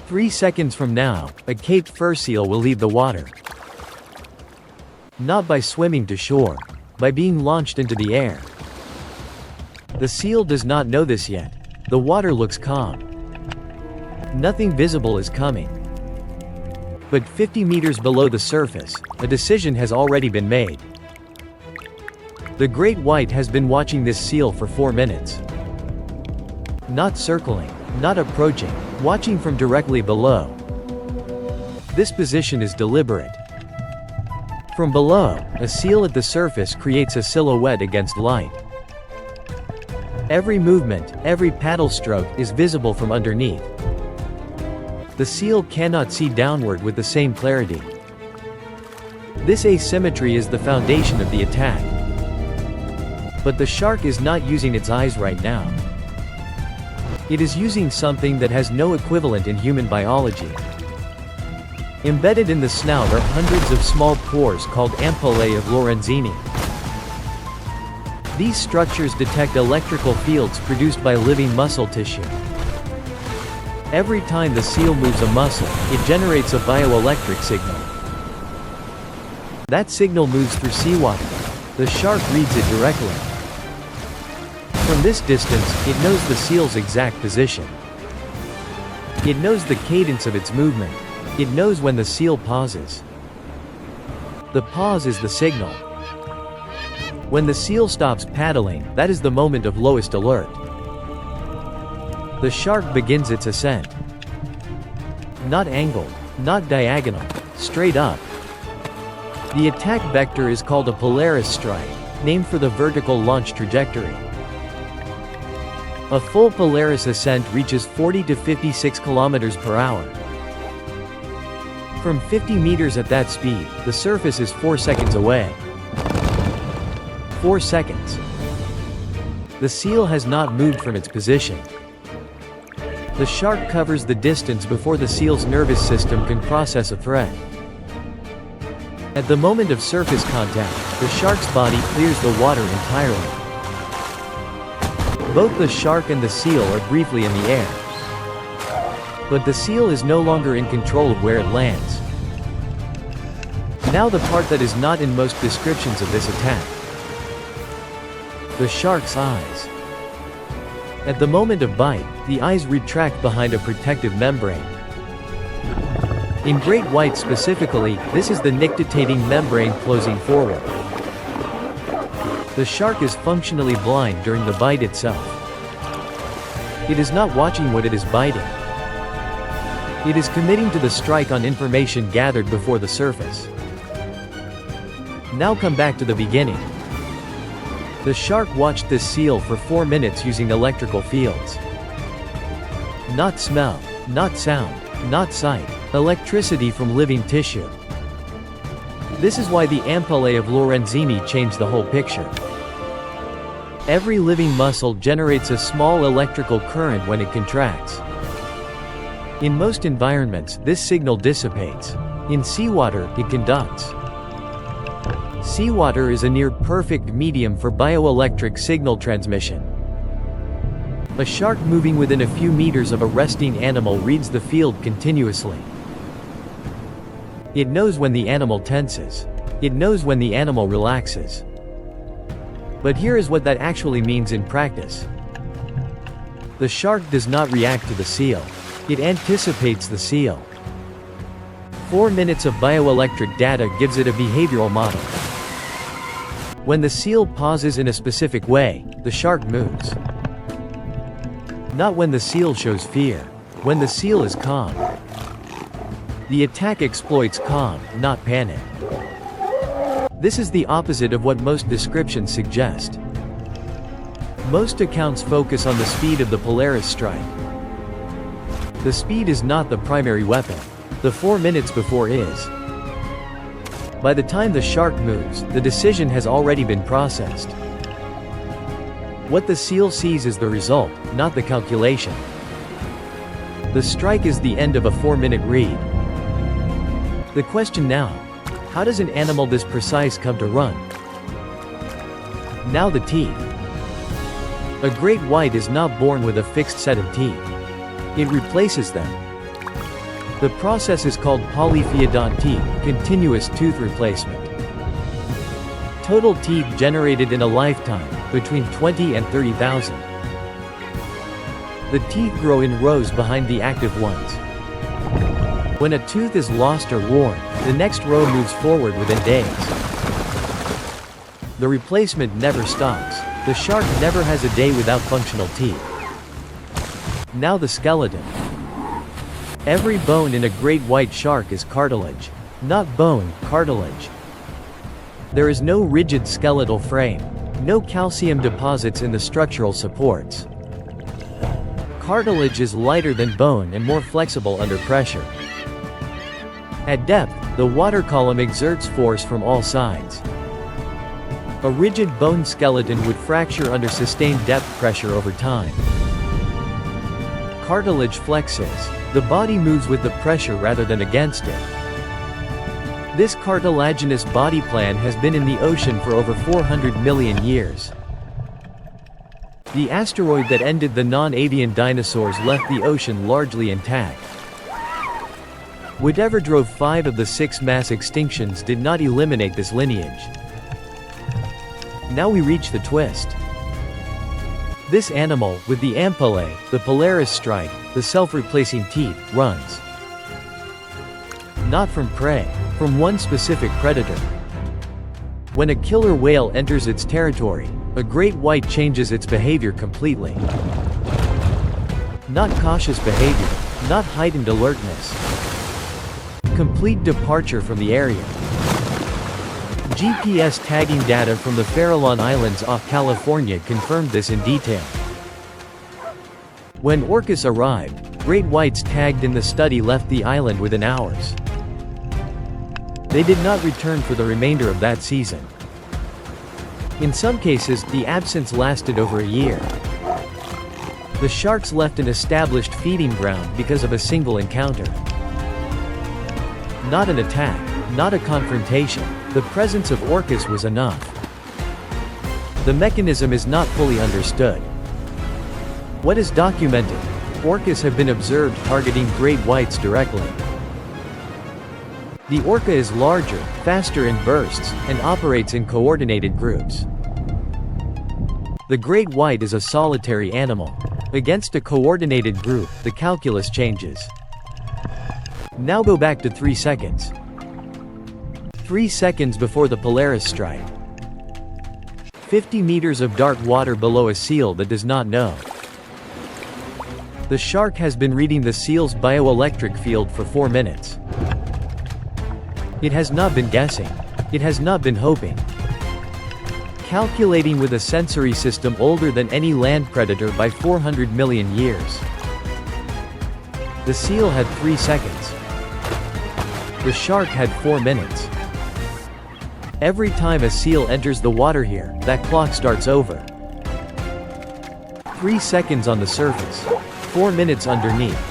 3 seconds from now, a caped fur seal will leave the water. Not by swimming to shore, by being launched into the air. The seal does not know this yet. The water looks calm. Nothing visible is coming. But 50 meters below the surface, a decision has already been made. The great white has been watching this seal for 4 minutes. Not circling, not approaching, watching from directly below. This position is deliberate. From below, a seal at the surface creates a silhouette against light. Every movement, every paddle stroke, is visible from underneath. The seal cannot see downward with the same clarity. This asymmetry is the foundation of the attack. But the shark is not using its eyes right now. It is using something that has no equivalent in human biology. Embedded in the snout are hundreds of small pores called Ampullae of Lorenzini. These structures detect electrical fields produced by living muscle tissue. Every time the seal moves a muscle, it generates a bioelectric signal. That signal moves through seawater. The shark reads it directly. From this distance, it knows the seal's exact position. It knows the cadence of its movement. It knows when the seal pauses. The pause is the signal. When the seal stops paddling, that is the moment of lowest alert. The shark begins its ascent. Not angled, not diagonal, straight up. The attack vector is called a Polaris Strike, named for the vertical launch trajectory. A full Polaris ascent reaches 40 to 56 kilometers per hour. From 50 meters at that speed, the surface is 4 seconds away. 4 seconds. The seal has not moved from its position. The shark covers the distance before the seal's nervous system can process a threat. At the moment of surface contact, the shark's body clears the water entirely. Both the shark and the seal are briefly in the air. But the seal is no longer in control of where it lands. Now the part that is not in most descriptions of this attack. The shark's eyes. At the moment of bite, the eyes retract behind a protective membrane. In great white specifically, this is the nictitating membrane closing forward. The shark is functionally blind during the bite itself. It is not watching what it is biting. It is committing to the strike on information gathered before the surface. Now come back to the beginning. The shark watched this seal for 4 minutes using electrical fields. Not smell, not sound, not sight, electricity from living tissue. This is why the Ampullae of Lorenzini changed the whole picture. Every living muscle generates a small electrical current when it contracts. In most environments, this signal dissipates. In seawater, it conducts. Seawater is a near-perfect medium for bioelectric signal transmission. A shark moving within a few meters of a resting animal reads the field continuously. It knows when the animal tenses. It knows when the animal relaxes. But here is what that actually means in practice. The shark does not react to the seal. It anticipates the seal. 4 minutes of bioelectric data gives it a behavioral model. When the seal pauses in a specific way, the shark moves. Not when the seal shows fear. When the seal is calm. The attack exploits calm, not panic. This is the opposite of what most descriptions suggest. Most accounts focus on the speed of the Polaris Strike. The speed is not the primary weapon. The 4 minutes before is. By the time the shark moves, the decision has already been processed. What the seal sees is the result, not the calculation. The strike is the end of a 4-minute read. The question now: how does an animal this precise come to run? Now the teeth. A great white is not born with a fixed set of teeth. It replaces them. The process is called polyphyodontia, continuous tooth replacement. Total teeth generated in a lifetime, between 20 and 30,000. The teeth grow in rows behind the active ones. When a tooth is lost or worn, the next row moves forward within days. The replacement never stops. The shark never has a day without functional teeth. Now the skeleton. Every bone in a great white shark is cartilage. Not bone, cartilage. There is no rigid skeletal frame. No calcium deposits in the structural supports. Cartilage is lighter than bone and more flexible under pressure. At depth, the water column exerts force from all sides. A rigid bone skeleton would fracture under sustained depth pressure over time. Cartilage flexes. The body moves with the pressure rather than against it. This cartilaginous body plan has been in the ocean for over 400 million years. The asteroid that ended the non-avian dinosaurs left the ocean largely intact. Whatever drove 5 of the 6 mass extinctions did not eliminate this lineage. Now we reach the twist. This animal, with the ampullae, the Polaris Strike, the self-replacing teeth, runs. Not from prey, from one specific predator. When a killer whale enters its territory, a great white changes its behavior completely. Not cautious behavior, not heightened alertness. Complete departure from the area. GPS tagging data from the Farallon Islands off California confirmed this in detail. When orcas arrived, great whites tagged in the study left the island within hours. They did not return for the remainder of that season. In some cases, the absence lasted over a year. The sharks left an established feeding ground because of a single encounter. Not an attack, not a confrontation. The presence of orcas was enough. The mechanism is not fully understood. What is documented? Orcas have been observed targeting great whites directly. The orca is larger, faster in bursts, and operates in coordinated groups. The great white is a solitary animal. Against a coordinated group, the calculus changes. Now go back to 3 seconds. 3 seconds before the Polaris Strike. 50 meters of dark water below a seal that does not know. The shark has been reading the seal's bioelectric field for 4 minutes. It has not been guessing. It has not been hoping. Calculating with a sensory system older than any land predator by 400 million years. The seal had 3 seconds. The shark had 4 minutes. Every time a seal enters the water here, that clock starts over. 3 seconds on the surface. 4 minutes underneath.